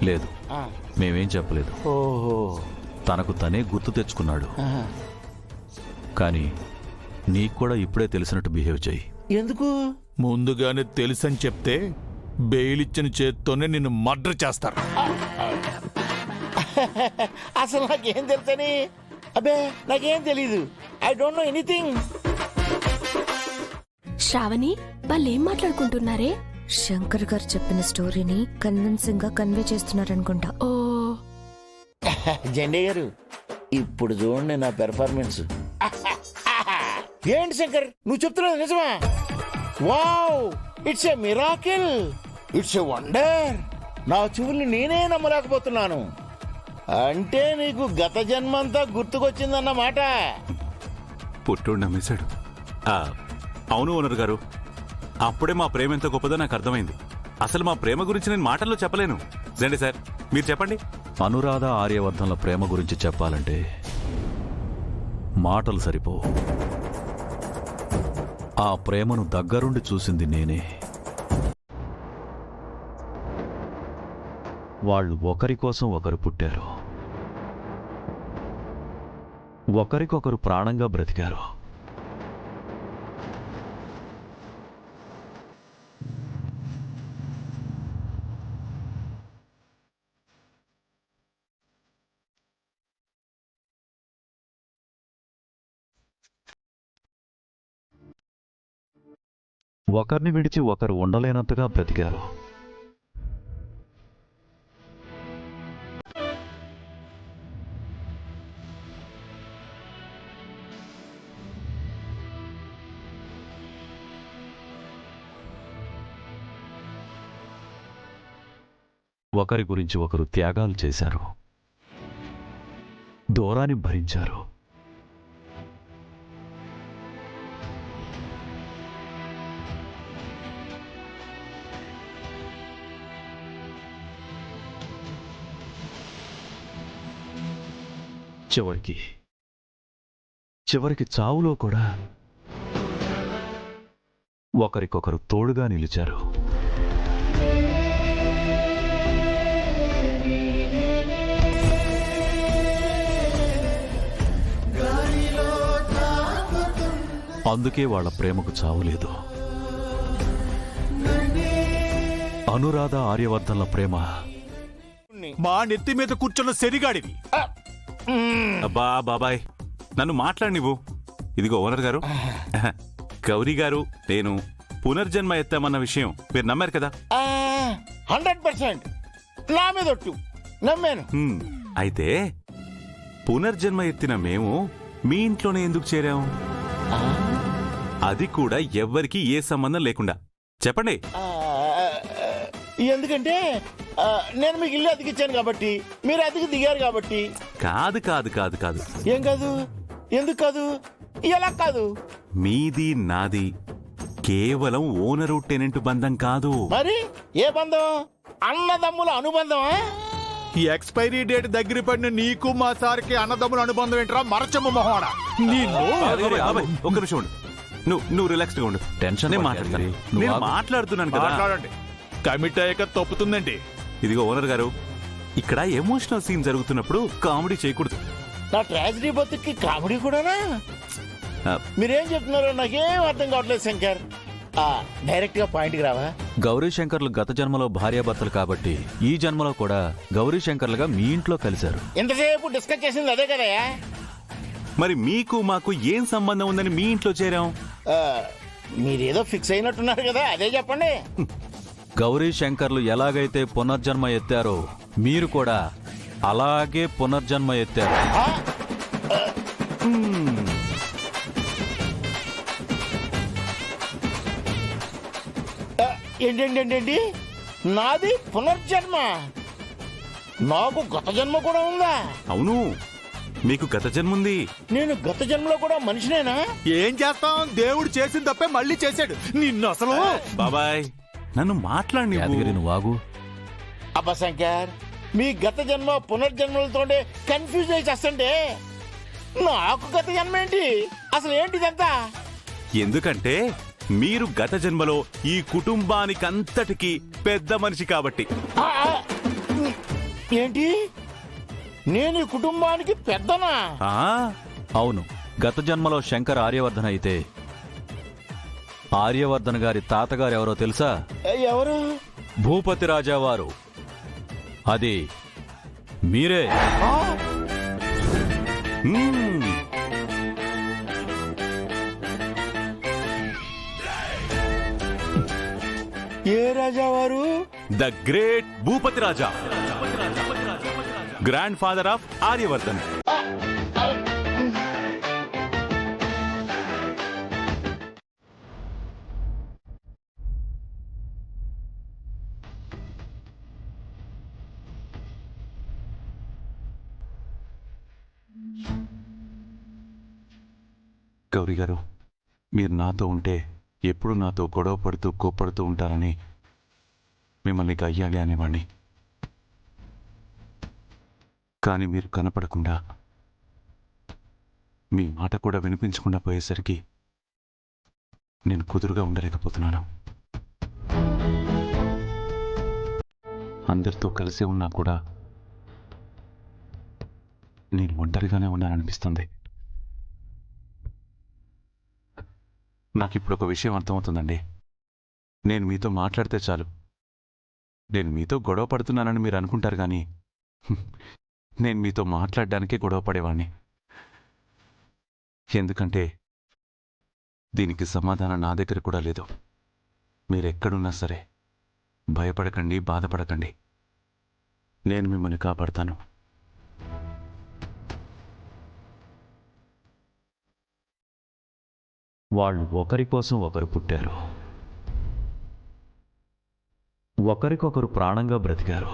లేదు, మేమేం చెప్పలేదు. ఓహో, తనకు తనే గుర్తు తెచ్చుకున్నాడు. కానీ నీకు కూడా ఇప్పుడే తెలిసినట్టు బిహేవ్ చెయ్యి. ఎందుకు? ముందుగానే తెలుసని చెప్తే బెయిల్ ఇచ్చిన చేత్తోనే నిన్ను మర్డర్ చేస్తారు. అసలు నాకేం తెలుసని? అబ్బే, నాకేం తెలీదు. I don't know anything. Shravani, వాళ్ళేం మాట్లాడుకుంటున్నారే? శంకర్ గారు చెప్పిన స్టోరీని కన్విన్సింగ్ గా కన్వే చేస్తున్నారనుకుంటా. ఓ, జెండే గారు, ఇప్పుడు చూడండి నా పెర్ఫార్మెన్స్. ఏంటి శంకర్, నువ్వు చెప్తున్నది నిజమా? Wow, it's a miracle, it's a wonder. నా చెవుల్ని నేనే నమ్మలేకపోతున్నాను. అంటే నీకు గత జన్మంతా గుర్తుకొచ్చిందన్నమాట. పుట్టుడు నమ్మేశాడు. అవును ఓనర్ గారు, అప్పుడే మా ప్రేమ ఎంత గొప్పదో నాకు అర్థమైంది. అసలు మా ప్రేమ గురించి నేను మాటల్లో చెప్పలేను. జండి సార్, మీరు చెప్పండి. అనురాధ ఆర్యవర్ధన్ల ప్రేమ గురించి చెప్పాలంటే మాటలు సరిపోవు. ఆ ప్రేమను దగ్గరుండి చూసింది నేనే. వాళ్ళు ఒకరి కోసం ఒకరు పుట్టారు, ఒకరికొకరు ప్రాణంగా బ్రతికారు. ఒకరిని విడిచి ఒకరు ఉండలేనంతగా బ్రతికారు. ఒకరి గురించి ఒకరు త్యాగాలు చేశారు, దూరాన్ని భరించారు. చివరికి చావులో కూడా ఒకరికొకరు తోడుగా నిలిచారు. అందుకే వాళ్ళ ప్రేమకు చావులేదు. అనురాధ ఆర్యవర్ధన్ల ప్రేమ మా నెత్తి మీద కూర్చున్న సెరిగాడివి. అబ్బా బాబాయ్, నన్ను మాట్లాడినివ్వు. ఇదిగో ఓనర్ గారు, గౌరీ గారు నేను పునర్జన్మ ఎత్తామన్న విషయం మీరు నమ్మారు కదా? 100% నా మీద ఒట్టు, నమ్మాను. అయితే పునర్జన్మ ఎత్తిన మేము మీ ఇంట్లోనే ఎందుకు చేరాం? అది కూడా ఎవ్వరికి ఏ సంబంధం లేకుండా. చెప్పండి. ఎందుకంటే నేను మీకు ఇల్లు అతికిచ్చాను కాబట్టి, మీరు అతికి దిగారు కాబట్టి. కాదు కాదు కాదు కాదు. ఏం కాదు? ఎందుకు కాదు? ఎలా కాదు? మీది నాది కేవలం ఓనరు టెనెంట్ బంధం కాదు. మరి ఏ బంధం? అన్నదమ్ముల అనుబంధమా? ఈ ఎక్స్పైరీ డేట్ దగ్గర పడిన నీకు మా సార్కి అన్నదమ్ముల అనుబంధం ఏంట్రా మరచమ్మ మొహోడా? ఒక్క నిమిషం ఉండు. నువ్వు రిలాక్స్ గా ఉండు. టెన్షన్ మాట్లాడుతున్నాను కదా. మాట్లాడండి. కమిట్ అయ్యాక తప్పుతుందండి. ఇదిగో ఓనర్ గారు, ఇక్కడ ఎమోషనల్ సీన్ జరుగుతున్నప్పుడు కామెడీ చేయకూడదు. నా ట్రాజడీ బతుక్కి కామెడీ కూడానా? మీరేం చెప్తున్నారో నాకేం అర్థం కావట్లేదు శంకర్. డైరెక్ట్ గా పాయింట్ కి రావా? గౌరీ శంకర్లు గత జన్మలో భార్యాభర్తలు కాబట్టి ఈ జన్మలో కూడా గౌరీ శంకర్లుగా మీ ఇంట్లో కలిశారు. ఇంతసేపు డిస్కస్ చేసింది అదే కదయా? మరి మీకు మాకు ఏం సంబంధం ఉందని మీ ఇంట్లో చేరాం? మీరేదో ఫిక్స్ అయినట్టున్నారు కదా, అదే చెప్పండి. గౌరీ శంకర్లు ఎలాగైతే పునర్జన్మ ఎత్తారో మీరు కూడా అలాగే పునర్జన్మ ఎత్తారు. ఏంటండి? నాది పునర్జన్మ? నాకు గత జన్మ కూడా ఉందా? అవును, మీకు గత జన్మ ఉంది. నేను గత జన్మలో కూడా మనిషినేనా? ఏం చేస్తాం, దేవుడు చేసిన తప్పే మళ్ళీ చేశాడు నిన్ను. అసలు బాబాయ్, నన్ను మాట్లాడి నువ్వు ఆగు. అబ్బా శంకర్, మీ గత జన్మ పునర్జన్మలతోనే కన్ఫ్యూజ్ అయి చేస్తంటే నాకు గత జన్మ ఏంటి? అసలు ఏంటిదంతా? ఎందుకంటే మీరు గత జన్మలో ఈ కుటుంబానికంతటికీ పెద్ద మనిషి కాబట్టి. ఏంటి, నేను ఈ కుటుంబానికి పెద్దనా? ఆ, అవును, గత జన్మలో శంకర్ ఆర్యవర్ధన్ అయితే ఆర్యవర్ధన్ గారి తాతగారు ఎవరో తెలుసా? ఎవరు? భూపతి రాజావారు. అది మీరే. ఆ? మ్మ్. ఏ రాజావారు? The great Bhupathi Raja, grand father of Aryavardhan. Gauri గారు, మీరు నాతో ఉంటే ఎప్పుడు నాతో గొడవ పడుతూ కోప్పడుతూ ఉంటారని మిమ్మల్ని గయ్యాలి అనేవాణ్ణి. కానీ మీరు కనపడకుండా, మీ మాట కూడా వినిపించకుండా పోయేసరికి నేను కుదురుగా ఉండలేకపోతున్నాను. అందరితో కలిసి ఉన్నా కూడా నేను ఒంటరిగానే ఉన్నాననిపిస్తుంది. నాకు ఇప్పుడు ఒక విషయం అర్థమవుతుందండి. నేను మీతో మాట్లాడితే చాలు, నేను మీతో గొడవ పడుతున్నానని మీరు అనుకుంటారు, కానీ నేను మీతో మాట్లాడడానికే గొడవ పడేవాణ్ణి. ఎందుకంటే దీనికి సమాధానం నా దగ్గర కూడా లేదు. మీరెక్కడున్నా సరే భయపడకండి, బాధపడకండి, నేను మిమ్మల్ని కాపాడతాను. వాళ్ళు ఒకరి కోసం ఒకరు పుట్టారు, ఒకరికొకరు ప్రాణంగా బ్రతికారు.